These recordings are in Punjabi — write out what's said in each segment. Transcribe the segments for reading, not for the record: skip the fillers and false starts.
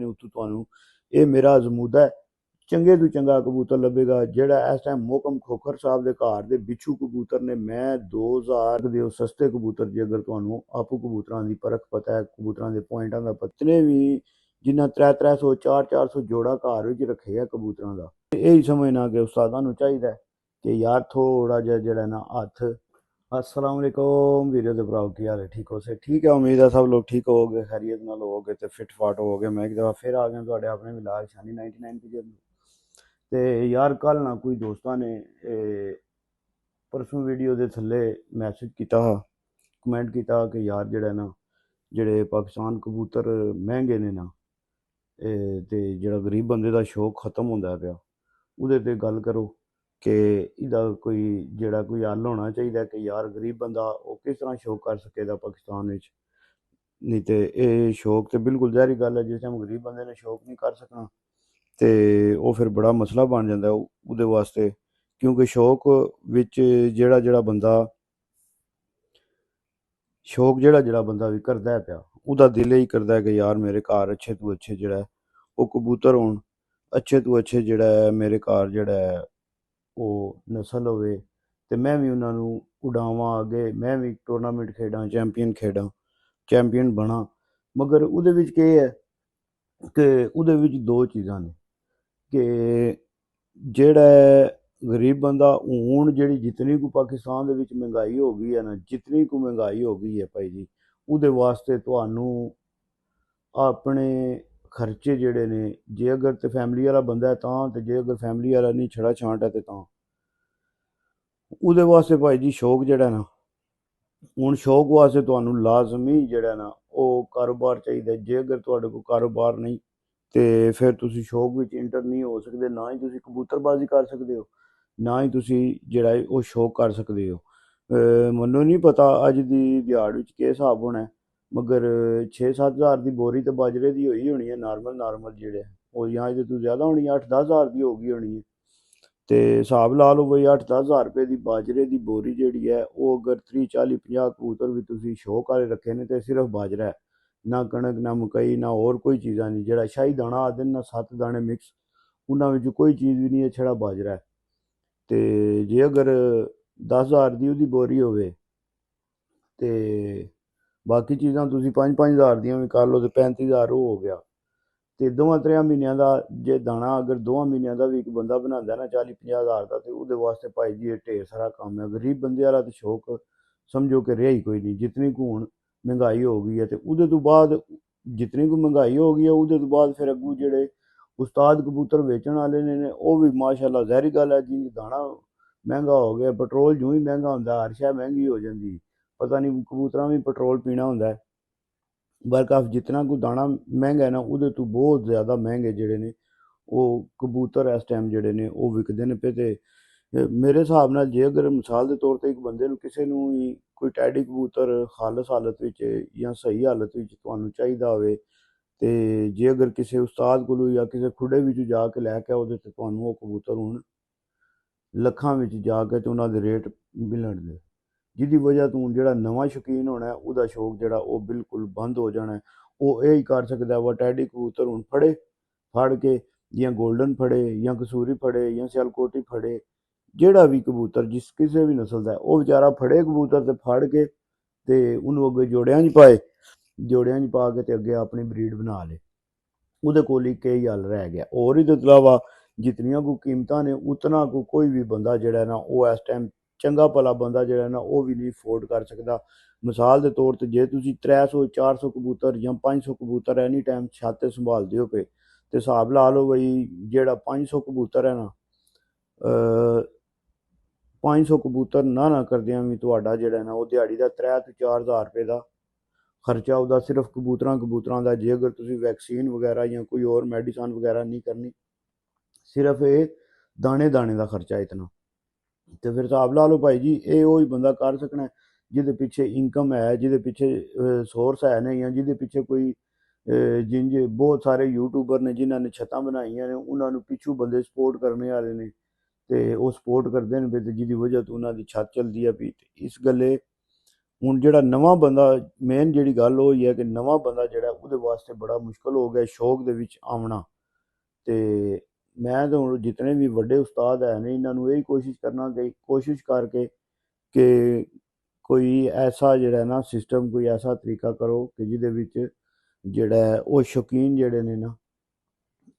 ਉੱਤੋਂ ਤੁਹਾਨੂੰ ਇਹ ਮੇਰਾ ਅਜ਼ਮੂਦਾ ਹੈ, ਚੰਗੇ ਤੋਂ ਚੰਗਾ ਕਬੂਤਰ ਲੱਭੇਗਾ। ਜਿਹੜਾ ਇਸ ਟਾਈਮ ਮੋਹਕਮ ਖੋਖਰ ਸਾਹਿਬ ਦੇ ਘਰ ਦੇ ਬਿੱਛੂ ਕਬੂਤਰ ਨੇ, ਮੈਂ 2000 ਦੇ ਉਹ ਸਸਤੇ ਕਬੂਤਰ, ਜੇ ਅਗਰ ਤੁਹਾਨੂੰ ਆਪੂ ਕਬੂਤਰਾਂ ਦੀ ਪਰਖ ਪਤਾ ਹੈ, ਕਬੂਤਰਾਂ ਦੇ ਪੁਆਇੰਟਾਂ ਦਾ ਪਤਨੇ ਵੀ ਜਿਨ੍ਹਾਂ 300 400 ਜੋੜਾ ਘਰ ਵਿੱਚ ਰੱਖੇ ਆ ਕਬੂਤਰਾਂ ਦਾ। ਇਹ ਸਮਝਣਾ ਕਿ ਉਸਤਾਦਾਂ ਨੂੰ ਚਾਹੀਦਾ ਕਿ ਯਾਰ ਥੋੜਾ ਜਿਹਾ ਜਿਹੜਾ ਨਾ ਹੱਥ। अस्सलाम वालेकुम वीडियो के भराओ, की हाल है? ठीक हो से? ठीक है, उम्मीद है सब लोग ठीक हो गए, खैरियत नाल हो गए, तो फिट फाट हो गए। मैं एक दफ़ा फिर आ गया तो अपने मिलाज शानी 99 की जब तो यार कल ना कोई दोस्तों ने परसों वीडियो के थले मैसेज किया, कमेंट किया कि यार जड़ा ना जेड़े पाकिस्तान कबूतर महंगे ने ना ते जड़ा गरीब बंदे का शौक खत्म होंदा पिया, उहदे ते गल करो कि इहदा कोई जेड़ा कोई हल होना चाहिए कि यार गरीब बंदा वो किस तरह शौक कर सकेगा पाकिस्तान विच। नहीं तो ये शौक तो बिल्कुल ज़ाहिर गल है, जिस टाइम गरीब बंदे ने शौक नहीं कर सकना तो वो फिर बड़ा मसला बन जाता है उहदे वास्ते। क्योंकि शौक विच जेड़ा जेड़ा बंदा शौक जेड़ा जेड़ा बंदा भी करदा है पिया, उहदा दिल ही करदा है कि यार मेरे घर अच्छे तो अच्छे जेड़ा है वो कबूतर होण, अच्छे तो अच्छे जेड़ा है मेरे घर जेड़ा है वो नस्ल होवे ते मैं भी उन्हां नूं उड़ावां अगे, मैं भी टूर्नामेंट खेडां, चैंपीयन बना। मगर उहदे विच केह् है कि उहदे विच दो चीज़ां ने कि जेड़ा गरीब बंदा हूण जेह्ड़ी जितनी को पाकिस्तान दे विच महंगाई हो गई है ना, जितनी को महंगाई हो गई है भाई जी, उहदे वास्ते तुहानूं अपने खर्चे जेह्ड़े ने, जे अगर ते फैमिली वाला बंदा है तां, ते जे अगर फैमिली वाला नहीं छड़ा छांट है ते तां उहदे वास्ते भाई जी शौक जेह्ड़ा ना, हूँ शौक वास्ते तुहानूं लाजमी जेह्ड़ा ना ओह् कारोबार चाहिदा। जे अगर तुहाडे कोल कारोबार नहीं ते फिर तुसीं शौक विच इंटर नहीं हो सकदे, ना ही तुसीं कबूतरबाजी कर सकदे हो, ना ही तुसीं जेह्ड़ा है ओह् शौक कर सकदे हो। मैनूं नहीं पता अज दी दिहाड़ विच केह् हिसाब होना है, मगर 6-7 हज़ार दी बोरी तो बाजरे दी होई होनी है नार्मल जेह्ड़े ओह्, जां इहदे तों ज़्यादा होनी है, 8-10 हज़ार दी हो गई होनी है। तो हिसाब ला लो बई 8-10 हज़ार रुपये की बाजरे की बोरी जी है वो अगर 30-40-50 कबूतर भी तुसीं शौक वाले रखे ने तो सिर्फ बाजरा है, ना कणक ना मकई ना होर कोई चीज़ां नहीं, जेड़ा शाही दाना आखदे ना 7 दाने मिक्स, उन्हां विच कोई चीज़ भी नहीं है, छड़ा बाजरा है। तो जे अगर 10 हज़ार की उहदी बोरी होवे ते बाकी चीज़ां तुसीं 5-5 हज़ार दियां भी कर लो तो 35 हज़ार हो गया। तो 2-3 महीनों का जे दाना अगर 2 महीनों का भी एक बंदा बनाता ना 40-50 हज़ार का, तो वो वास्ते भाई जी ढेर सारा काम है। गरीब बंदे वाला तो शौक समझो कि रहा ही कोई नहीं, जितनी को हूँ महंगाई हो गई है तो उहदे तो बाद, जितनी को महंगाई हो गई है उहदे तो बाद फिर अगू जेड़े उस्ताद कबूतर बेचण वाले ने वो भी माशाअल्लाह ज़ाहिर गल है जी, दाना महंगा हो गया, पेट्रोल जूं ही महंगा होंदा हर शै महंगी हो जाती, पता नहीं कबूतरां भी पेट्रोल पीना होंदा है। बरकफ जितना कोई दाना महंगा है ना उहदे तो बहुत ज़्यादा महंगे जेह्ड़े ने वो कबूतर इस टाइम जेह्ड़े ने वो विकदे ने पे। ते मेरे हिसाब नाल जे अगर मिसाल के तौर पर एक बंदे नूं किसी नूं भी कोई टैडी कबूतर खालस हालत विच जां सही हालत विच तुहानूं चाहिदा होवे ते जे अगर किसी उस्ताद कोलों या किसी खुड़े विच जाके लैके आओ ते तुहानूं वो कबूतर हूण लखां विच जाके ते उन्हां दे रेट मिलणगे, जिहदी वजह तो जेड़ा नवां शौकीन होना है उहदा शौक जेड़ा वो बिल्कुल बंद हो जाना है। वो यही कर सकता है, वह टैडी कबूतर हूँ फड़ के जियां गोल्डन फड़े या कसूरी फड़े या सियालकोटी फड़े, जेड़ा भी कबूतर जिस किसी भी नस्ल का है वो बेचारा फड़े कबूतर ते फड़ के ते उन्होंने अगे जोड़ियां च पाए, जोड़ियां च पा के ते अगे अपनी ब्रीड बना ले, उहदे कोल ही कई हल रह गया। और इहदे अलावा जितनियां को कीमतां ने उतना को कोई भी बंदा जेड़ा ना वो इस टाइम चंगा भला बंदा जेड़ा ना वो भी नहीं अफोर्ड कर सकदा। मिसाल के तौर पर जे तुसीं 300-400 कबूतर या 500 कबूतर एनी टाइम छत ते संभालदे हो पे ते हिसाब ला लो बई जेड़ा 500 कबूतर है ना, 500 कबूतर ना करदियां भी तुहाडा जेड़ा ना वो दिहाड़ी दा 3-4 हज़ार रुपये का खर्चा उहदा सिर्फ कबूतरां दा। जे अगर तुसीं वैक्सीन वगैरह या कोई और मैडिसन वगैरह नहीं करनी, सिर्फ ये दाने का खर्चा इतना, तो फिर हिसाब ला लो भाई जी ये वही बंदा कर सकना है जिहदे पिछे इनकम है, जिहदे पिछे सोर्स है ने, या जिहदे पिछे कोई जिंज बहुत सारे यूट्यूबर ने जिन्हां ने छत्तां बनाइयां ने, उन्हां नूं पिछू बंदे सपोर्ट करने वाले ने ते वो सपोर्ट करदे ने ते जिहदी वजह तो उन्हां दी छत चलदी है भी। इस गल्ले ਹੁਣ ਜਿਹੜਾ ਨਵਾਂ ਬੰਦਾ, ਮੇਨ ਜਿਹੜੀ ਗੱਲ ਉਹ ਹੀ ਹੈ ਕਿ ਨਵਾਂ ਬੰਦਾ ਜਿਹੜਾ ਉਹਦੇ ਵਾਸਤੇ ਬੜਾ ਮੁਸ਼ਕਲ ਹੋ ਗਿਆ ਸ਼ੌਕ ਦੇ ਵਿੱਚ ਆਉਣਾ। ਤੇ ਮੈਂ ਤਾਂ ਹੁਣ ਜਿਤਨੇ ਵੀ ਵੱਡੇ ਉਸਤਾਦ ਹੈ ਨੇ ਇਹਨਾਂ ਨੂੰ ਇਹੀ ਕੋਸ਼ਿਸ਼ ਕਰਨਾ ਕਿ ਕੋਸ਼ਿਸ਼ ਕਰਕੇ ਕਿ ਕੋਈ ਐਸਾ ਜਿਹੜਾ ਨਾ ਸਿਸਟਮ, ਕੋਈ ਐਸਾ ਤਰੀਕਾ ਕਰੋ ਕਿ ਜਿਹਦੇ ਵਿੱਚ ਜਿਹੜਾ ਹੈ ਉਹ ਸ਼ੌਕੀਨ ਜਿਹੜੇ ਨੇ ਨਾ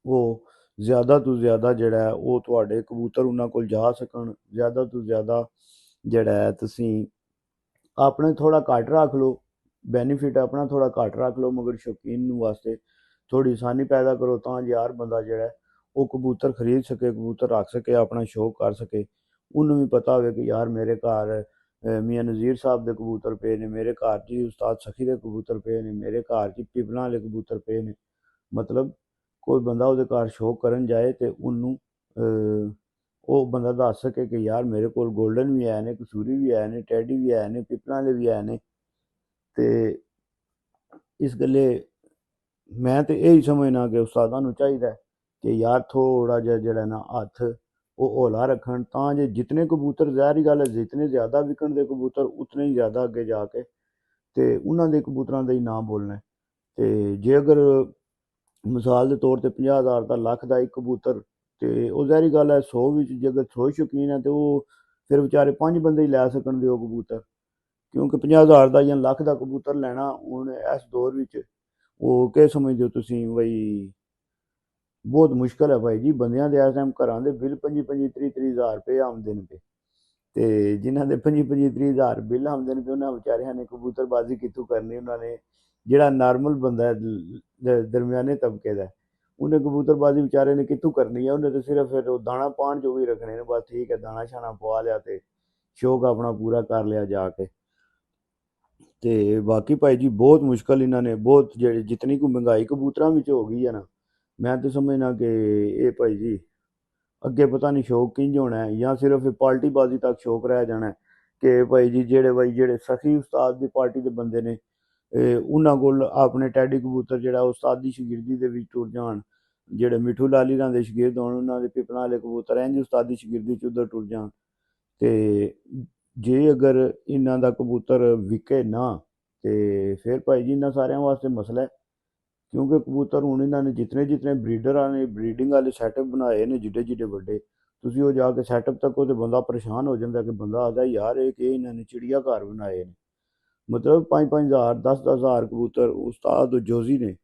ਉਹ ਜ਼ਿਆਦਾ ਤੋਂ ਜ਼ਿਆਦਾ ਜਿਹੜਾ ਹੈ ਉਹ ਤੁਹਾਡੇ ਕਬੂਤਰ ਉਹਨਾਂ ਕੋਲ ਜਾ ਸਕਣ। ਜ਼ਿਆਦਾ ਤੋਂ ਜ਼ਿਆਦਾ ਜਿਹੜਾ ਹੈ ਤੁਸੀਂ ਆਪਣੇ ਥੋੜਾ ਘੱਟ ਰੱਖ ਲਓ, ਬੈਨੀਫਿਟ ਆਪਣਾ ਥੋੜਾ ਘੱਟ ਰੱਖ ਲਓ, ਮਗਰ ਸ਼ੌਕੀਨ ਨੂੰ ਵਾਸਤੇ ਥੋੜੀ ਆਸਾਨੀ ਪੈਦਾ ਕਰੋ ਤਾਂ ਜੇ ਹਰ ਬੰਦਾ ਜਿਹੜਾ ਹੈ ਉਹ ਕਬੂਤਰ ਖਰੀਦ ਸਕੇ, ਕਬੂਤਰ ਰੱਖ ਸਕੇ, ਆਪਣਾ ਸ਼ੌਕ ਕਰ ਸਕੇ। ਉਹਨੂੰ ਵੀ ਪਤਾ ਹੋਵੇ ਕਿ ਯਾਰ ਮੇਰੇ ਘਰ ਮੀਆਂ ਨਜ਼ੀਰ ਸਾਹਿਬ ਦੇ ਕਬੂਤਰ ਪਏ ਨੇ, ਮੇਰੇ ਘਰ 'ਚ ਉਸਤਾਦ ਸਖੀ ਦੇ ਕਬੂਤਰ ਪਏ ਨੇ, ਮੇਰੇ ਘਰ 'ਚ ਪਿਪਲਾਂ ਵਾਲੇ ਕਬੂਤਰ ਪਏ ਨੇ। ਮਤਲਬ ਕੋਈ ਬੰਦਾ ਉਹਦੇ ਘਰ ਸ਼ੌਕ ਕਰਨ ਜਾਏ ਤੇ ਉਹਨੂੰ ਉਹ ਬੰਦਾ ਦੱਸ ਸਕੇ ਕਿ ਯਾਰ ਮੇਰੇ ਕੋਲ ਗੋਲਡਨ ਵੀ ਆਏ ਨੇ, ਕਸੂਰੀ ਵੀ ਆਏ ਨੇ, ਟੈਡੀ ਵੀ ਆਏ ਨੇ, ਪਿਪਲਾਂ ਵਾਲੇ ਵੀ ਆਏ ਨੇ। ਤੇ ਇਸ ਗੱਲੇ ਮੈਂ ਤੇ ਇਹੀ ਸਮਝਣਾ ਕਿ ਉਸਤਾਦਾਂ ਨੂੰ ਚਾਹੀਦਾ ਕਿ ਯਾਰ ਥੋੜਾ ਜਿਹਾ ਜਿਹੜਾ ਨਾ ਹੱਥ ਉਹ ਹੌਲਾ ਰੱਖਣ, ਤਾਂ ਜੇ ਜਿਤਨੇ ਕਬੂਤਰ, ਜ਼ਾਹਰੀ ਗੱਲ ਹੈ ਜਿਤਨੇ ਜ਼ਿਆਦਾ ਵਿਕਣ ਦੇ ਕਬੂਤਰ ਉਤਨੇ ਹੀ ਜ਼ਿਆਦਾ ਅੱਗੇ ਜਾ ਕੇ ਤੇ ਉਹਨਾਂ ਦੇ ਕਬੂਤਰਾਂ ਦਾ ਹੀ ਨਾਂ ਬੋਲਣਾ। ਤੇ ਜੇ ਅਗਰ ਮਿਸਾਲ ਦੇ ਤੌਰ ਤੇ 50,000 ਦਾ, ਲੱਖ ਦਾ ਇੱਕ ਕਬੂਤਰ, ਤੇ ਉਹ ਜ਼ਾਹਰੀ ਗੱਲ ਹੈ 100 ਵਿੱਚ ਜੇ ਅਗਰ 100 ਸ਼ੌਕੀਨ ਹੈ ਤੇ ਉਹ ਫਿਰ ਵਿਚਾਰੇ 5 ਬੰਦੇ ਹੀ ਲੈ ਸਕਣਗੇ ਉਹ ਕਬੂਤਰ। ਕਿਉਂਕਿ 50,000 ਦਾ ਜਾਂ ਲੱਖ ਦਾ ਕਬੂਤਰ ਲੈਣਾ ਹੁਣ ਇਸ ਦੌਰ ਵਿੱਚ ਉਹ ਕੀ ਸਮਝਦੇ ਹੋ ਤੁਸੀਂ ਬਈ ਬਹੁਤ ਮੁਸ਼ਕਲ ਹੈ ਭਾਈ ਜੀ। ਬੰਦਿਆਂ ਦੇ ਇਸ ਟਾਈਮ ਘਰਾਂ ਦੇ ਬਿੱਲ 25-25 30-30 ਹਜ਼ਾਰ ਰੁਪਏ ਆਉਂਦੇ ਨੇ ਪਏ, ਤੇ ਜਿਨ੍ਹਾਂ ਦੇ 25-25 30 ਹਜ਼ਾਰ ਬਿੱਲ ਆਉਂਦੇ ਨੇ ਪਏ ਉਹਨਾਂ ਵਿਚਾਰਿਆਂ ਨੇ ਕਬੂਤਰਬਾਜ਼ੀ ਕਿੱਥੋਂ ਕਰਨੀ। ਉਹਨਾਂ ਨੇ ਜਿਹੜਾ ਨਾਰਮਲ ਬੰਦਾ ਹੈ ਦਰਮਿਆਨੇ ਤਬਕੇ ਦਾ, ਉਹਨੇ ਕਬੂਤਰਬਾਜ਼ੀ ਵਿਚਾਰੇ ਨੇ ਕਿੱਥੋਂ ਕਰਨੀ ਹੈ। ਉਹਨੇ ਤਾਂ ਸਿਰਫ ਫਿਰ ਉਹ ਦਾਣਾ ਪਾਣ ਜੋ ਵੀ ਰੱਖਣੇ ਨੇ, ਬਸ ਠੀਕ ਹੈ ਦਾਣਾ ਛਾਣਾ ਪਵਾ ਲਿਆ ਤੇ ਸ਼ੌਕ ਆਪਣਾ ਪੂਰਾ ਕਰ ਲਿਆ ਜਾ ਕੇ। ਤੇ ਬਾਕੀ ਭਾਈ ਜੀ ਬਹੁਤ ਮੁਸ਼ਕਲ ਇਹਨਾਂ ਨੇ, ਬਹੁਤ ਜਿਹੜੇ ਜਿਤਨੀ ਕੋਈ ਮਹਿੰਗਾਈ ਕਬੂਤਰਾਂ ਵਿੱਚ ਹੋ ਗਈ ਹੈ ਨਾ, ਮੈਂ ਤਾਂ ਸਮਝਣਾ ਕਿ ਇਹ ਭਾਈ ਜੀ ਅੱਗੇ ਪਤਾ ਨਹੀਂ ਸ਼ੌਕ ਕਿੰਝ ਹੋਣਾ ਹੈ, ਜਾਂ ਸਿਰਫ ਪਾਰਟੀਬਾਜ਼ੀ ਤੱਕ ਸ਼ੌਕ ਰਹਿ ਜਾਣਾ ਕਿ ਭਾਈ ਜੀ ਜਿਹੜੇ ਸਖੀ ਉਸਤਾਦ ਦੀ ਪਾਰਟੀ ਦੇ ਬੰਦੇ ਨੇ ਉਹਨਾਂ ਕੋਲ ਆਪਣੇ ਟੈਡੀ ਕਬੂਤਰ ਜਿਹੜਾ ਉਸਤਾਦੀ ਸ਼ਾਗਿਰਦੀ ਦੇ ਵਿੱਚ ਟੁਰ ਜਾਣ। ਜਿਹੜੇ ਮਿੱਠੂ ਲਾਲੀ ਰਾਂ ਦੇ ਸ਼ਾਗਿਰਦ ਹੋਣ ਉਹਨਾਂ ਦੇ ਪਿਪਲਾਂ ਵਾਲੇ ਕਬੂਤਰ ਇੰਝ ਉਸਤਾਦੀ ਸ਼ਾਗਿਰਦੀ 'ਚ ਉੱਧਰ ਟੁਰ ਜਾਣ। ਤੇ ਜੇ ਅਗਰ ਇਹਨਾਂ ਦਾ ਕਬੂਤਰ ਵਿਕੇ ਨਾ ਤੇ ਫਿਰ ਭਾਈ ਜੀ ਇਹਨਾਂ ਸਾਰਿਆਂ ਵਾਸਤੇ ਮਸਲਾ ਹੈ। ਕਿਉਂਕਿ ਕਬੂਤਰ ਹੁਣ ਇਹਨਾਂ ਨੇ ਜਿਤਨੇ ਜਿਤਨੇ ਬਰੀਡਰਾਂ ਨੇ ਬਰੀਡਿੰਗ ਵਾਲੇ ਸੈਟਅਪ ਬਣਾਏ ਨੇ ਜਿੱਡੇ ਜਿੱਡੇ ਵੱਡੇ, ਤੁਸੀਂ ਉਹ ਜਾ ਕੇ ਸੈਟਅਪ ਤੱਕ ਉਹ ਤੇ ਬੰਦਾ ਪਰੇਸ਼ਾਨ ਹੋ ਜਾਂਦਾ ਕਿ ਬੰਦਾ ਆਦਾ ਯਾਰ ਇਹ ਕਿ ਇਹਨਾਂ ਨੇ ਚਿੜੀਆ ਘਰ ਬਣਾਏ ਨੇ। ਮਤਲਬ 5-5 ਹਜ਼ਾਰ 10-10 ਹਜ਼ਾਰ ਕਬੂਤਰ ਉਸਤਾਦ ਜੋਜ਼ੀ ਨੇ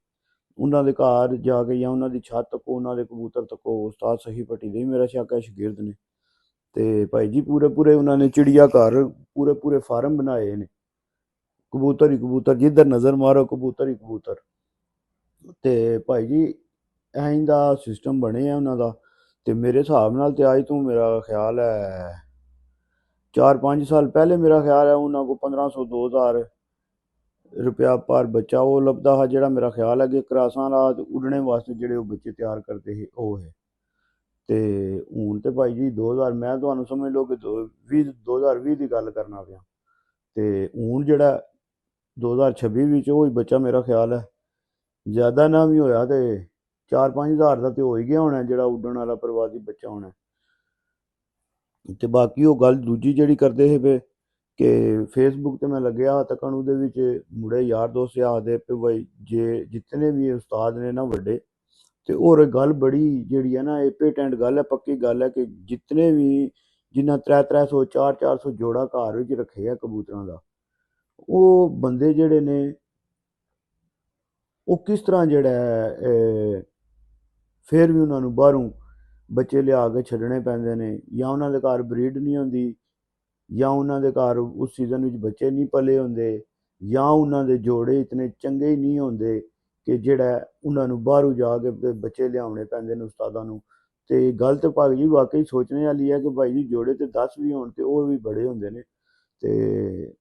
ਉਹਨਾਂ ਦੇ ਘਰ ਜਾ ਕੇ ਜਾਂ ਉਹਨਾਂ ਦੀ ਛੱਤ ਤੱਕੋ ਉਹਨਾਂ ਦੇ ਕਬੂਤਰ ਤੱਕੋ ਉਸਤਾਦ ਸਹੀ ਭੱਟੀ ਦੇ ਮੇਰਾ ਸ਼ੱਕ ਹੈ ਸ਼ਾਗਿਰਦ ਨੇ। ਤੇ ਭਾਈ ਜੀ ਪੂਰੇ ਪੂਰੇ ਉਹਨਾਂ ਨੇ ਚਿੜੀਆ ਘਰ ਪੂਰੇ ਪੂਰੇ ਫਾਰਮ ਬਣਾਏ ਨੇ, ਕਬੂਤਰ ਹੀ ਕਬੂਤਰ, ਜਿੱਧਰ ਨਜ਼ਰ ਮਾਰੋ ਕਬੂਤਰ ਹੀ ਕਬੂਤਰ। ਤੇ ਭਾਈ ਜੀ ਐਂ ਦਾ ਸਿਸਟਮ ਬਣਿਆ ਉਹਨਾਂ ਦਾ। ਤੇ ਮੇਰੇ ਹਿਸਾਬ ਨਾਲ ਤੇ ਅੱਜ ਤੋਂ ਮੇਰਾ ਖਿਆਲ ਹੈ 4-5 ਸਾਲ ਪਹਿਲੇ ਮੇਰਾ ਖਿਆਲ ਹੈ ਉਹਨਾਂ ਕੋਲ 1500 2000 ਰੁਪਇਆ ਪਰ ਬੱਚਾ ਉਹ ਲੱਭਦਾ ਹੈ, ਜਿਹੜਾ ਮੇਰਾ ਖਿਆਲ ਹੈ ਕਿ ਕਰਾਸਾਂ ਰਾਤ ਉੱਡਣੇ ਵਾਸਤੇ ਜਿਹੜੇ ਉਹ ਬੱਚੇ ਤਿਆਰ ਕਰਦੇ ਸੀ ਉਹ ਹੈ। ਤੇ ਹੁਣ ਤੇ ਭਾਈ ਜੀ 2000 ਮੈਂ ਤੁਹਾਨੂੰ ਸਮਝ ਲਓ ਕਿ 2020 ਦੀ ਗੱਲ ਕਰਨਾ ਪਿਆ। ਤੇ ਹੁਣ ਜਿਹੜਾ 2026 ਵਿੱਚ ਉਹ ਹੀ ਬੱਚਾ ਮੇਰਾ ਖਿਆਲ ਹੈ ਜ਼ਿਆਦਾ ਨਾ ਵੀ ਹੋਇਆ ਤੇ 4-5 ਹਜ਼ਾਰ ਦਾ ਤੇ ਹੋ ਹੀ ਗਿਆ ਹੋਣਾ ਜਿਹੜਾ ਉੱਡਣ ਵਾਲਾ ਪ੍ਰਵਾਸੀ ਬੱਚਾ ਹੋਣਾ। ਤੇ ਬਾਕੀ ਉਹ ਗੱਲ ਦੂਜੀ ਜਿਹੜੀ ਕਰਦੇ ਸੀ ਵੇ ਕਿ ਫੇਸਬੁੱਕ ਤੇ ਮੈਂ ਲੱਗਿਆ ਤੱਕਣ ਉਹਦੇ ਵਿੱਚ ਮੁੰਡੇ ਯਾਰ ਦੋਸਤ ਆਖਦੇ ਪਏ ਬਈ ਜੇ ਜਿਤਨੇ ਵੀ ਉਸਤਾਦ ਨੇ ਨਾ ਵੱਡੇ, ਤੇ ਹੋਰ ਗੱਲ ਬੜੀ ਜਿਹੜੀ ਹੈ ਨਾ ਇਹ ਪੇਟੈਂਟ ਗੱਲ ਹੈ, ਪੱਕੀ ਗੱਲ ਹੈ ਕਿ ਜਿਤਨੇ ਵੀ ਜਿਨ੍ਹਾਂ 300-300 400-400 ਜੋੜਾ ਘਰ ਵਿੱਚ ਰੱਖੇ ਆ ਕਬੂਤਰਾਂ ਦਾ, ਉਹ ਬੰਦੇ ਜਿਹੜੇ ਨੇ ਉਹ ਕਿਸ ਤਰ੍ਹਾਂ ਜਿਹੜਾ ਹੈ ਫਿਰ ਵੀ ਉਹਨਾਂ ਨੂੰ ਬਾਹਰੋਂ ਬੱਚੇ ਲਿਆ ਕੇ ਛੱਡਣੇ ਪੈਂਦੇ ਨੇ, ਜਾਂ ਉਹਨਾਂ ਦੇ ਘਰ ਬਰੀਡ ਨਹੀਂ ਹੁੰਦੀ, ਜਾਂ ਉਹਨਾਂ ਦੇ ਘਰ ਉਸ ਸੀਜ਼ਨ ਵਿੱਚ ਬੱਚੇ ਨਹੀਂ ਪਲੇ ਹੁੰਦੇ, ਜਾਂ ਉਹਨਾਂ ਦੇ ਜੋੜੇ ਇਤਨੇ ਚੰਗੇ ਹੀ ਨਹੀਂ ਹੁੰਦੇ ਕਿ ਜਿਹੜਾ ਉਹਨਾਂ ਨੂੰ ਬਾਹਰੋਂ ਜਾ ਕੇ ਬੱਚੇ ਲਿਆਉਣੇ ਪੈਂਦੇ ਨੇ ਉਸਤਾਦਾਂ ਨੂੰ। ਤੇ ਗੱਲ ਤਾਂ ਭਾਈ ਜੀ ਵਾਕਈ ਸੋਚਣੇ ਵਾਲੀ ਹੈ ਕਿ ਭਾਈ ਜੀ ਜੋੜੇ ਤੇ 10 ਵੀ ਹੋਣ ਤੇ ਉਹ ਵੀ ਬੜੇ ਹੁੰਦੇ ਨੇ। ਤੇ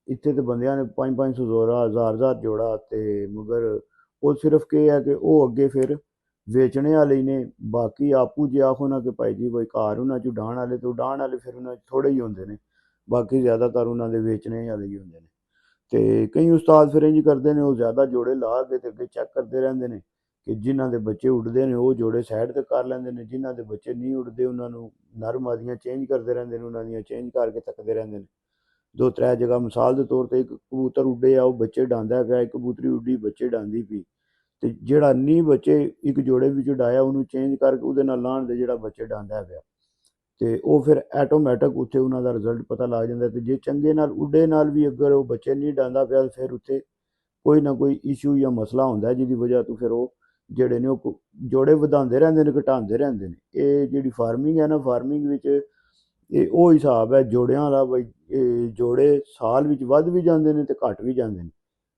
ਇੱਥੇ ਤੇ ਬੰਦਿਆਂ ਨੇ 500-500 ਹਜ਼ਾਰ ਜੋੜਾ, ਤੇ ਮਗਰ ਉਹ ਸਿਰਫ ਕੀ ਹੈ ਕਿ ਉਹ ਅੱਗੇ ਫਿਰ ਵੇਚਣੇ ਵਾਲੇ ਹੀ ਨੇ। ਬਾਕੀ ਆਪੂ ਜੇ ਆਖੋ ਨਾ ਕਿ ਭਾਈ ਜੀ ਬਈ ਘਰ ਉਹਨਾਂ 'ਚ ਉਡਾਣ ਵਾਲੇ ਤੇ ਉਡਾਣ ਵਾਲੇ ਫਿਰ ਉਹਨਾਂ 'ਚ ਥੋੜ੍ਹੇ ਹੀ ਹੁੰਦੇ ਨੇ, ਬਾਕੀ ਜ਼ਿਆਦਾਤਰ ਉਹਨਾਂ ਦੇ ਵੇਚਣੇ ਵਾਲੇ ਹੀ ਹੁੰਦੇ ਨੇ। ਤੇ ਕਈ ਉਸਤਾਦ ਫਿਰ ਇੰਝ ਕਰਦੇ ਨੇ ਉਹ ਜ਼ਿਆਦਾ ਜੋੜੇ ਲਾ ਕੇ ਤੇ ਅੱਗੇ ਚੈੱਕ ਕਰਦੇ ਰਹਿੰਦੇ ਨੇ ਕਿ ਜਿਨ੍ਹਾਂ ਦੇ ਬੱਚੇ ਉੱਡਦੇ ਨੇ ਉਹ ਜੋੜੇ ਸਾਈਡ ਤੇ ਕਰ ਲੈਂਦੇ ਨੇ, ਜਿਨ੍ਹਾਂ ਦੇ ਬੱਚੇ ਨਹੀਂ ਉੱਡਦੇ ਉਹਨਾਂ ਨੂੰ ਨਰ ਮਾਦੀਆਂ ਚੇਂਜ ਕਰਦੇ ਰਹਿੰਦੇ ਨੇ, ਉਹਨਾਂ ਦੀਆਂ ਚੇਂਜ ਕਰਕੇ ਤੱਕਦੇ ਰਹਿੰਦੇ ਨੇ। ਦੋ त्रै जगह मिसाल के तौर पर एक कबूतर उड्डे आ, वो बच्चे डांदा पिया, एक कबूतरी उड्डी बच्चे डांदी पई, ਤੇ ਜਿਹੜਾ ਨੀ ਬੱਚੇ ਇੱਕ ਜੋੜੇ ਵਿੱਚ ਉਡਾਇਆ ਉਹਨੂੰ ਚੇਂਜ ਕਰਕੇ ਉਹਦੇ ਨਾਲ ਲਾਉਣ ਦੇ ਜਿਹੜਾ ਬੱਚੇ ਡਾਂਦਾ ਪਿਆ, ਤੇ ਉਹ ਫਿਰ ਆਟੋਮੈਟਿਕ ਉੱਥੇ ਉਹਨਾਂ ਦਾ ਰਿਜ਼ਲਟ ਪਤਾ ਲੱਗ ਜਾਂਦਾ। ਤੇ ਜੇ ਚੰਗੇ ਨਾਲ ਉੱਡੇ ਨਾਲ ਵੀ ਅਗਰ ਉਹ ਬੱਚੇ ਨਹੀਂ ਡਾਂਦਾ ਪਿਆ, ਫਿਰ ਉੱਥੇ ਕੋਈ ਨਾ ਕੋਈ ਇਸ਼ੂ ਜਾਂ ਮਸਲਾ ਹੁੰਦਾ, ਜਿਹਦੀ ਵਜ੍ਹਾ ਤੋਂ ਫਿਰ ਉਹ ਜਿਹੜੇ ਨੇ ਉਹ ਜੋੜੇ ਵਧਾਉਂਦੇ ਰਹਿੰਦੇ ਨੇ, ਘਟਾਉਂਦੇ ਰਹਿੰਦੇ ਨੇ। ਇਹ ਜਿਹੜੀ ਫਾਰਮਿੰਗ ਹੈ ਨਾ, ਫਾਰਮਿੰਗ ਵਿੱਚ ਇਹ ਉਹ ਹਿਸਾਬ ਹੈ ਜੋੜਿਆਂ ਵਾਲਾ, ਬਈ ਇਹ ਜੋੜੇ ਸਾਲ ਵਿੱਚ ਵੱਧ ਵੀ ਜਾਂਦੇ ਨੇ ਤੇ ਘਟ ਵੀ ਜਾਂਦੇ ਨੇ,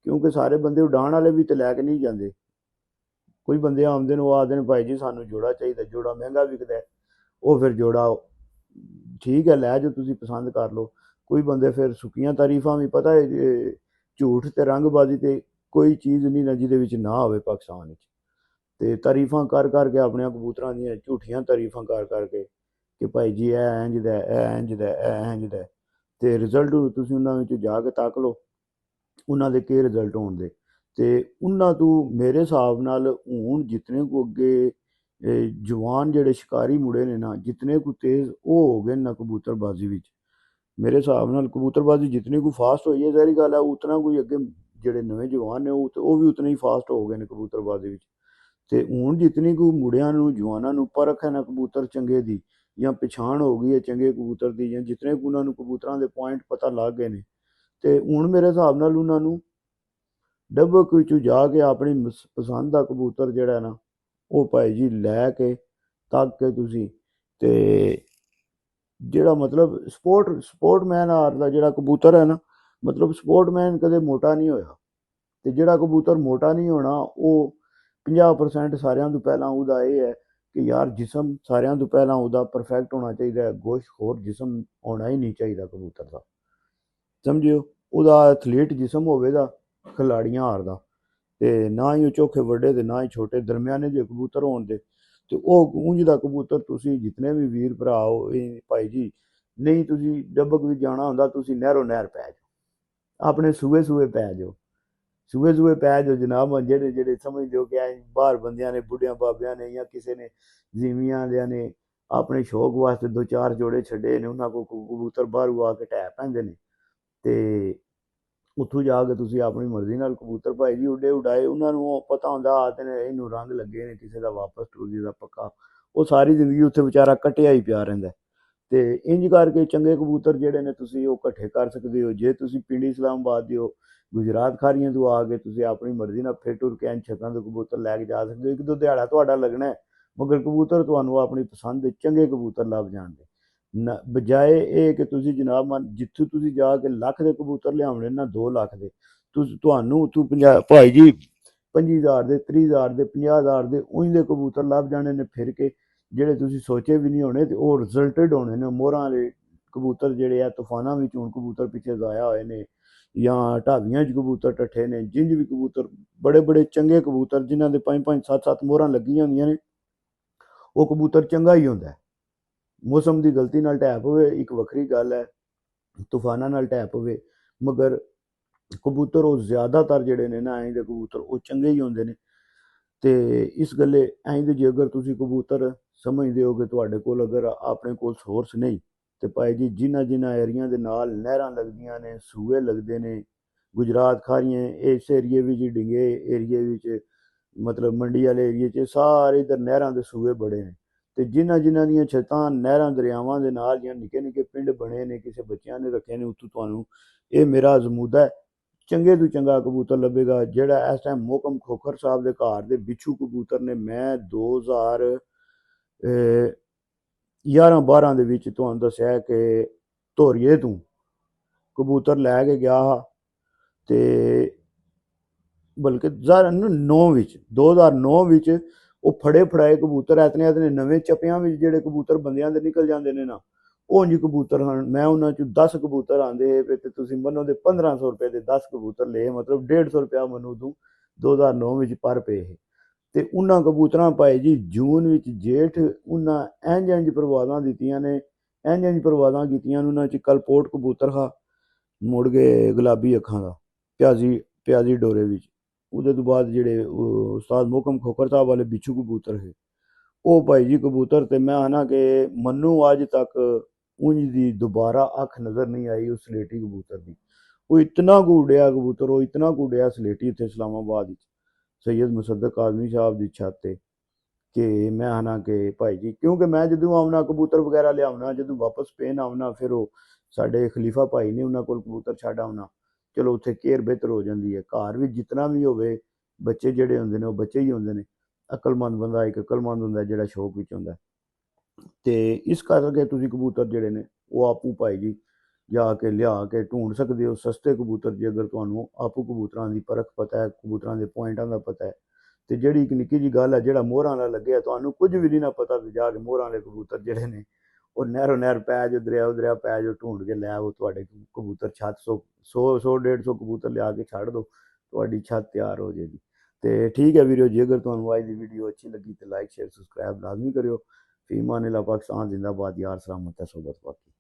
ਕਿਉਂਕਿ ਸਾਰੇ ਬੰਦੇ ਉਡਾਣ ਵਾਲੇ ਵੀ ਤੇ ਲੈ ਕੇ ਨਹੀਂ ਜਾਂਦੇ। ਕੋਈ ਬੰਦੇ ਆਉਂਦੇ ਨੇ, ਉਹ ਆਖਦੇ ਨੇ ਭਾਈ ਜੀ ਸਾਨੂੰ ਜੋੜਾ ਚਾਹੀਦਾ, ਜੋੜਾ ਮਹਿੰਗਾ ਵਿਕਦਾ, ਉਹ ਫਿਰ ਜੋੜਾ ਠੀਕ ਹੈ ਲੈ ਜਾਓ ਤੁਸੀਂ ਪਸੰਦ ਕਰ ਲਓ। ਕੋਈ ਬੰਦੇ ਫਿਰ ਸੁੱਕੀਆਂ ਤਾਰੀਫਾਂ ਵੀ, ਪਤਾ ਹੈ ਝੂਠ ਤੇ ਰੰਗਬਾਜ਼ੀ ਤੇ ਕੋਈ ਚੀਜ਼ ਨਹੀਂ ਨਾ ਜਿਹਦੇ ਵਿੱਚ ਨਾ ਹੋਵੇ ਪਾਕਿਸਤਾਨ ਵਿੱਚ, ਤੇ ਤਾਰੀਫਾਂ ਕਰ ਕਰਕੇ ਆਪਣੀਆਂ ਕਬੂਤਰਾਂ ਦੀਆਂ ਝੂਠੀਆਂ ਤਾਰੀਫਾਂ ਕਰ ਕਰਕੇ ਕਿ ਭਾਈ ਜੀ ਇਹ ਇੰਝ ਦਾ, ਇਹ ਇੰਝ ਦਾ, ਇਹ ਇੰਝ ਦਾ, ਤੇ ਰਿਜ਼ਲਟ ਤੁਸੀਂ ਉਹਨਾਂ ਵਿੱਚ ਜਾ ਕੇ ਤੱਕ ਲਓ ਉਹਨਾਂ ਦੇ ਕੀ ਰਿਜ਼ਲਟ ਹੋਣ ਦੇ। ਤੇ ਉਹਨਾਂ ਤੋਂ ਮੇਰੇ ਹਿਸਾਬ ਨਾਲ ਹੁਣ ਜਿਤਨੇ ਕੋ ਅੱਗੇ ਜਵਾਨ ਜਿਹੜੇ ਸ਼ਿਕਾਰੀ ਮੁੰਡੇ ਨੇ ਨਾ, ਜਿਤਨੇ ਕੋ ਤੇਜ਼ ਉਹ ਹੋ ਗਏ ਨਾ ਕਬੂਤਰਬਾਜ਼ੀ ਵਿੱਚ। ਮੇਰੇ ਹਿਸਾਬ ਨਾਲ ਕਬੂਤਰਬਾਜ਼ੀ ਜਿਤਨੀ ਕੋ ਫਾਸਟ ਹੋਈ ਹੈ, ਜ਼ਾਹਿਰ ਗੱਲ ਹੈ ਉਤਨਾ ਕੋਈ ਅੱਗੇ ਜਿਹੜੇ ਨਵੇਂ ਜਵਾਨ ਨੇ ਉਹ ਵੀ ਉਤਨੇ ਹੀ ਫਾਸਟ ਹੋ ਗਏ ਨੇ ਕਬੂਤਰਬਾਜ਼ੀ ਵਿੱਚ। ਤੇ ਹੁਣ ਜਿਤਨੀ ਕੋ ਮੁੰਡਿਆਂ ਨੂੰ ਜਵਾਨਾਂ ਨੂੰ ਪਰਖ ਹੈ ਨਾ ਕਬੂਤਰ ਚੰਗੇ ਦੀ, ਜਾਂ ਪਛਾਣ ਹੋ ਗਈ ਹੈ ਚੰਗੇ ਕਬੂਤਰ ਦੀ, ਜਾਂ ਜਿਤਨੇ ਕੋ ਉਹਨਾਂ ਨੂੰ ਕਬੂਤਰਾਂ ਦੇ ਪੁਆਇੰਟ ਪਤਾ ਲੱਗ ਗਏ ਨੇ, ਤੇ ਹੁਣ ਮੇਰੇ ਹਿਸਾਬ ਨਾਲ ਉਹਨਾਂ ਨੂੰ ਡੱਬਕ ਵਿੱਚੋਂ ਜਾ ਕੇ ਆਪਣੀ ਪਸੰਦ ਦਾ ਕਬੂਤਰ ਜਿਹੜਾ ਨਾ ਉਹ ਭਾਈ ਜੀ ਲੈ ਕੇ ਤੱਕ ਕੇ ਤੁਸੀਂ, ਤੇ ਜਿਹੜਾ ਮਤਲਬ ਸਪੋਰਟਮੈਨ ਆਰ ਦਾ ਜਿਹੜਾ ਕਬੂਤਰ ਹੈ ਨਾ, ਮਤਲਬ ਸਪੋਰਟਮੈਨ ਕਦੇ ਮੋਟਾ ਨਹੀਂ ਹੋਇਆ। ਤੇ ਜਿਹੜਾ ਕਬੂਤਰ ਮੋਟਾ ਨਹੀਂ ਹੋਣਾ, ਉਹ 50% ਸਾਰਿਆਂ ਤੋਂ ਪਹਿਲਾਂ ਉਹਦਾ ਇਹ ਹੈ ਕਿ ਯਾਰ ਜਿਸਮ ਸਾਰਿਆਂ ਤੋਂ ਪਹਿਲਾਂ ਉਹਦਾ ਪਰਫੈਕਟ ਹੋਣਾ ਚਾਹੀਦਾ ਹੈ, ਗੋਸ਼ਤਖੋਰ ਜਿਸਮ ਹੋਣਾ ਹੀ ਨਹੀਂ ਚਾਹੀਦਾ ਕਬੂਤਰ ਦਾ, ਸਮਝਿਓ। ਉਹਦਾ ਐਥਲੀਟ ਜਿਸਮ ਹੋਵੇਗਾ, ਖਿਲਾੜੀਆਂ ਹਾਰਦਾ, ਤੇ ਨਾ ਹੀ ਉਹ ਚੋਖੇ ਵੱਡੇ ਤੇ ਨਾ ਹੀ ਛੋਟੇ, ਦਰਮਿਆਨੇ ਜੇ ਕਬੂਤਰ ਹੋਣ ਦੇ, ਤੇ ਉਹ ਉਂਝ ਦਾ ਕਬੂਤਰ ਤੁਸੀਂ ਜਿਤਨੇ ਵੀ ਵੀਰ ਭਰਾ ਹੋ, ਇਹ ਭਾਈ ਜੀ ਨਹੀਂ ਤੁਸੀਂ ਡੱਬਕ ਵੀ ਜਾਣਾ ਹੁੰਦਾ, ਤੁਸੀਂ ਨਹਿਰੋ ਨਹਿਰ ਪੈ ਜਾਓ, ਆਪਣੇ ਸੂਏ ਪੈ ਜਾਓ, ਸੂਏ ਪੈ ਜਾਓ ਜਨਾਬ। ਜਿਹੜੇ ਜਿਹੜੇ ਸਮਝਦੇ ਹੋ ਕਿ ਬਾਹਰ ਬੰਦਿਆਂ ਨੇ, ਬੁੱਢਿਆਂ ਬਾਬਿਆਂ ਨੇ, ਜਾਂ ਕਿਸੇ ਨੇ ਜ਼ੀਵੀਆਂ ਦਿਆਂ ਨੇ ਆਪਣੇ ਸ਼ੌਕ ਵਾਸਤੇ ਦੋ ਚਾਰ ਜੋੜੇ ਛੱਡੇ ਨੇ, ਉਹਨਾਂ ਕੋਲ ਕਬੂਤਰ ਬਾਹਰੋਂ ਆ ਕੇ ਟਹਿ ਪੈਂਦੇ ਨੇ, ਤੇ ਉੱਥੋਂ ਜਾ ਕੇ ਤੁਸੀਂ ਆਪਣੀ ਮਰਜ਼ੀ ਨਾਲ ਕਬੂਤਰ ਭਾਈ ਜੀ ਉੱਡੇ ਉਡਾਏ। ਉਹਨਾਂ ਨੂੰ ਉਹ ਪਤਾ ਹੁੰਦਾ ਆਤੇ ਨੇ ਇਹਨੂੰ ਰੰਗ ਲੱਗੇ ਨੇ ਕਿਸੇ ਦਾ ਵਾਪਸ ਟੂਰੀ ਦਾ ਪੱਕਾ, ਉਹ ਸਾਰੀ ਜ਼ਿੰਦਗੀ ਉੱਥੇ ਵਿਚਾਰਾ ਕੱਟਿਆ ਹੀ ਪਿਆ ਰਹਿੰਦਾ। ਤੇ ਇੰਜ ਕਰਕੇ ਚੰਗੇ ਕਬੂਤਰ ਜਿਹੜੇ ਨੇ ਤੁਸੀਂ ਉਹ ਇਕੱਠੇ ਕਰ ਸਕਦੇ ਹੋ। ਜੇ ਤੁਸੀਂ ਪਿੰਡੀ ਇਸਲਾਮਾਬਾਦ ਦੇ ਹੋ, ਗੁਜਰਾਤ ਖਾਰੀਆਂ ਤੋਂ ਆ ਕੇ ਤੁਸੀਂ ਆਪਣੀ ਮਰਜ਼ੀ ਨਾਲ ਫਿਰ ਟੁਰ ਕੇ ਛੱਤਾਂ ਤੋਂ ਕਬੂਤਰ ਲੈ ਕੇ ਜਾ ਸਕਦੇ ਹੋ। ਇੱਕ ਦੋ ਦਿਹਾੜਾ ਤੁਹਾਡਾ ਲੱਗਣਾ, ਮਗਰ ਕਬੂਤਰ ਤੁਹਾਨੂੰ ਆਪਣੀ ਪਸੰਦ ਦੇ ਚੰਗੇ ਕਬੂਤਰ ਲੱਭ ਜਾਣਗੇ। ਨਾ ਬਜਾਏ ਇਹ ਕਿ ਤੁਸੀਂ ਜਨਾਬ ਜਿੱਥੋਂ ਤੁਸੀਂ ਜਾ ਕੇ ਲੱਖ ਦੇ ਕਬੂਤਰ ਲਿਆਉਣੇ ਨਾ 2 ਲੱਖ ਦੇ, ਤੁਹਾਨੂੰ ਉੱਥੋਂ 50 ਭਾਈ ਜੀ 25,000 ਦੇ, 30,000 ਦੇ, 50,000 ਦੇ ਉਂਝ ਦੇ ਕਬੂਤਰ ਲੱਭ ਜਾਣੇ ਨੇ ਫਿਰ ਕੇ, ਜਿਹੜੇ ਤੁਸੀਂ ਸੋਚੇ ਵੀ ਨਹੀਂ ਹੋਣੇ, ਤੇ ਉਹ ਰਿਜ਼ਲਟਡ ਹੋਣੇ ਨੇ। ਮੋਹਰਾਂ ਵਾਲੇ ਕਬੂਤਰ ਜਿਹੜੇ ਆ ਤੂਫਾਨਾਂ ਵਿੱਚ ਹੁਣ ਕਬੂਤਰ ਪਿੱਛੇ ਜ਼ਾਇਆ ਹੋਏ ਨੇ, ਜਾਂ ਢਾਬੀਆਂ 'ਚ ਕਬੂਤਰ ਟੱਠੇ ਨੇ, ਜਿੰਜ ਵੀ ਕਬੂਤਰ ਬੜੇ ਬੜੇ ਚੰਗੇ ਕਬੂਤਰ ਜਿਨ੍ਹਾਂ ਦੇ 5-5 7-7 ਮੋਹਰਾਂ ਲੱਗੀਆਂ ਹੁੰਦੀਆਂ ਨੇ, ਉਹ ਕਬੂਤਰ ਚੰਗਾ ਹੀ ਹੁੰਦਾ। ਮੌਸਮ ਦੀ ਗਲਤੀ ਨਾਲ ਢਹਿ ਪਵੇ ਇੱਕ ਵੱਖਰੀ ਗੱਲ ਹੈ, ਤੂਫਾਨਾਂ ਨਾਲ ਢਹਿ ਪਵੇ, ਮਗਰ ਕਬੂਤਰ ਉਹ ਜ਼ਿਆਦਾਤਰ ਜਿਹੜੇ ਨੇ ਨਾ ਐਂ ਦੇ ਕਬੂਤਰ ਉਹ ਚੰਗੇ ਹੀ ਹੁੰਦੇ ਨੇ। ਤੇ ਇਸ ਗੱਲੇ ਐਂ ਦੇ ਜੇ ਅਗਰ ਤੁਸੀਂ ਕਬੂਤਰ ਸਮਝਦੇ ਹੋ ਕਿ ਤੁਹਾਡੇ ਕੋਲ ਅਗਰ ਆਪਣੇ ਕੋਲ ਸੋਰਸ ਨਹੀਂ, ਤੇ ਭਾਈ ਜੀ ਜਿਨ੍ਹਾਂ ਏਰੀਆ ਦੇ ਨਾਲ ਨਹਿਰਾਂ ਲੱਗਦੀਆਂ ਨੇ, ਸੂਏ ਲੱਗਦੇ ਨੇ, ਗੁਜਰਾਤ ਖਾਰੀਆਂ ਇਸ ਏਰੀਏ ਵਿੱਚ, ਡਿੰਗੇ ਏਰੀਏ ਵਿੱਚ, ਮਤਲਬ ਮੰਡੀ ਵਾਲੇ ਏਰੀਏ 'ਚ ਸਾਰੇ ਇੱਧਰ ਨਹਿਰਾਂ ਦੇ ਸੂਏ ਬੜੇ ਨੇ। ਤੇ ਜਿਨ੍ਹਾਂ ਦੀਆਂ ਛੱਤਾਂ ਨਹਿਰਾਂ ਦਰਿਆਵਾਂ ਦੇ ਨਾਲ ਜਾਂ ਨਿੱਕੇ ਨਿੱਕੇ ਪਿੰਡ ਬਣੇ ਨੇ, ਕਿਸੇ ਬੱਚਿਆਂ ਨੇ ਰੱਖੇ ਨੇ, ਉੱਥੋਂ ਤੁਹਾਨੂੰ ਇਹ ਮੇਰਾ ਅਜ਼ਮੂਦਾ ਚੰਗੇ ਤੋਂ ਚੰਗਾ ਕਬੂਤਰ ਲੱਭੇਗਾ। ਜਿਹੜਾ ਇਸ ਟਾਈਮ ਮੋਹਕਮ ਖੋਖਰ ਸਾਹਿਬ ਦੇ ਘਰ ਦੇ ਬਿੱਛੂ ਕਬੂਤਰ ਨੇ, ਮੈਂ 2011-12 ਦੇ ਵਿੱਚ ਤੁਹਾਨੂੰ ਦੱਸਿਆ ਕਿ ਧੋਰੀਏ ਤੋਂ ਕਬੂਤਰ ਲੈ ਕੇ ਗਿਆ ਹਾਂ, ਤੇ ਬਲਕਿ 2009 ਵਿੱਚ ਉਹ ਫੜੇ ਫੜਾਏ ਕਬੂਤਰ ਇਤਨੇ ਨਵੇਂ ਚੱਪਿਆਂ ਵਿੱਚ ਜਿਹੜੇ ਕਬੂਤਰ ਬੰਦਿਆਂ ਦੇ ਨਿਕਲ ਜਾਂਦੇ ਨੇ ਨਾ, ਉਹ ਉਂਝ ਕਬੂਤਰ ਹਨ। ਮੈਂ ਉਹਨਾਂ 'ਚ 10 ਕਬੂਤਰ ਆਉਂਦੇ ਤੇ ਤੁਸੀਂ ਮੰਨੋ ਦੇ 1500 ਰੁਪਏ ਦੇ 10 ਕਬੂਤਰ ਲਏ, ਮਤਲਬ 150 ਰੁਪਇਆ ਮੈਨੂੰ ਤੋਂ 2009 ਵਿੱਚ ਪਰ ਪਏ। ਤੇ ਉਹਨਾਂ ਕਬੂਤਰਾਂ ਭਾਈ ਜੀ ਜੂਨ ਵਿੱਚ ਜੇਠ ਉਹਨਾਂ ਇੰਝ ਪ੍ਰਵਾਜ਼ਾਂ ਦਿੱਤੀਆਂ ਨੇ, ਇੰਝ ਪ੍ਰਵਾਜ਼ਾਂ ਕੀਤੀਆਂ ਨੇ ਉਹਨਾਂ 'ਚ। ਕਲਪੋਟ ਕਬੂਤਰ ਹਾਂ ਮੁੜ ਗਏ ਗੁਲਾਬੀ ਅੱਖਾਂ ਦਾ, ਪਿਆਜ਼ੀ ਡੋਰੇ ਵਿੱਚ। ਉਹਦੇ ਤੋਂ ਬਾਅਦ ਜਿਹੜੇ ਉਸਤਾਦ ਮੋਹਕਮ ਖੋਖਰ ਸਾਹਿਬ ਵਾਲੇ ਬਿੱਛੂ ਕਬੂਤਰ ਹੈ, ਉਹ ਭਾਈ ਜੀ ਕਬੂਤਰ ਤੇ ਮੈਂ ਆਣਾ ਕਿ ਮੈਨੂੰ ਅੱਜ ਤੱਕ ਉਂਝ ਦੀ ਦੁਬਾਰਾ ਅੱਖ ਨਜ਼ਰ ਨਹੀਂ ਆਈ ਉਸ ਸਲੇਟੀ ਕਬੂਤਰ ਦੀ। ਉਹ ਇਤਨਾ ਕੁ ਉੱਡਿਆ ਕਬੂਤਰ, ਉਹ ਇਤਨਾ ਕੁ ਉੱਡਿਆ ਸਲੇਟੀ ਇੱਥੇ ਇਸਲਾਮਾਬਾਦ ਵਿੱਚ ਸੈयद ਮੁਸੱਦਕ ਆਜ਼ਮੀ ਸਾਹਿਬ ਦੀ ਛੱਤ ਤੇ, ਕਿ ਮੈਂ ਆਣਾ ਕਿ ਭਾਈ ਜੀ, ਕਿਉਂਕਿ ਮੈਂ ਜਦੋਂ ਆਉਣਾ ਕਬੂਤਰ ਵਗੈਰਾ ਲਿਆਉਣਾ, ਜਦੋਂ ਵਾਪਸ ਪੇਨ ਆਉਣਾ, ਫਿਰ ਉਹ ਸਾਡੇ ਖਲੀਫਾ ਭਾਈ ਨੇ ਉਹਨਾਂ ਕੋਲ ਕਬੂਤਰ ਛੱਡ ਆਉਣਾ। ਚਲੋ ਉੱਥੇ ਕੇਅਰ ਬਿਹਤਰ ਹੋ ਜਾਂਦੀ ਹੈ। ਘਰ ਵੀ ਜਿਤਨਾ ਵੀ ਹੋਵੇ, ਬੱਚੇ ਜਿਹੜੇ ਹੁੰਦੇ ਨੇ ਉਹ ਬੱਚੇ ਹੀ ਹੁੰਦੇ ਨੇ। ਅਕਲਮੰਦ ਬੰਦਾ ਇੱਕ ਅਕਲਮੰਦ ਹੁੰਦਾ ਜਿਹੜਾ ਸ਼ੌਕ ਵਿੱਚ ਹੁੰਦਾ। ਤੇ ਇਸ ਕਰਕੇ ਤੁਸੀਂ ਕਬੂਤਰ ਜਿਹੜੇ ਨੇ ਉਹ ਆਪੂ ਭਾਈ ਜੀ ਜਾ ਕੇ ਲਿਆ ਕੇ ਢੂੰਡ ਸਕਦੇ ਹੋ ਸਸਤੇ ਕਬੂਤਰ, ਜੇ ਅਗਰ ਤੁਹਾਨੂੰ ਆਪੂ ਕਬੂਤਰਾਂ ਦੀ ਪਰਖ ਪਤਾ ਹੈ, ਕਬੂਤਰਾਂ ਦੇ ਪੁਆਇੰਟਾਂ ਦਾ ਪਤਾ ਹੈ। ਤੇ ਜਿਹੜੀ ਇੱਕ ਨਿੱਕੀ ਜਿਹੀ ਗੱਲ ਹੈ, ਜਿਹੜਾ ਮੋਹਰਾਂ ਨਾਲ ਲੱਗਿਆ, ਤੁਹਾਨੂੰ ਕੁਝ ਵੀ ਨਹੀਂ ਨਾ ਪਤਾ, ਤੇ ਜਾ ਕੇ ਮੋਹਰਾਂ ਵਾਲੇ ਕਬੂਤਰ ਜਿਹੜੇ ਨੇ ਉਹ ਨਹਿਰੋ ਨਹਿਰ ਪੈ ਜਾਓ, ਦਰਿਆ ਪੈ ਜਾਓ, ਢੂੰਡ ਕੇ ਲੈ ਆਓ। ਤੁਹਾਡੇ ਕਬੂਤਰ ਛੱਤ 100 150 ਕਬੂਤਰ ਲਿਆ ਕੇ ਛੱਡ ਦਿਓ, ਤੁਹਾਡੀ ਛੱਤ ਤਿਆਰ ਹੋ ਜਾਏਗੀ। ਤੇ ਠੀਕ ਹੈ ਵੀਰੋ ਜੀ, ਅਗਰ ਤੁਹਾਨੂੰ ਅੱਜ ਦੀ ਵੀਡੀਓ ਅੱਛੀ ਲੱਗੀ ਤੇ ਲਾਈਕ ਸ਼ੇਅਰ ਸਬਸਕ੍ਰਾइब लाजमी करियो। फीमान पाकिस्तान जिंदाबाद, यार सलामत है, सोबत बाकी।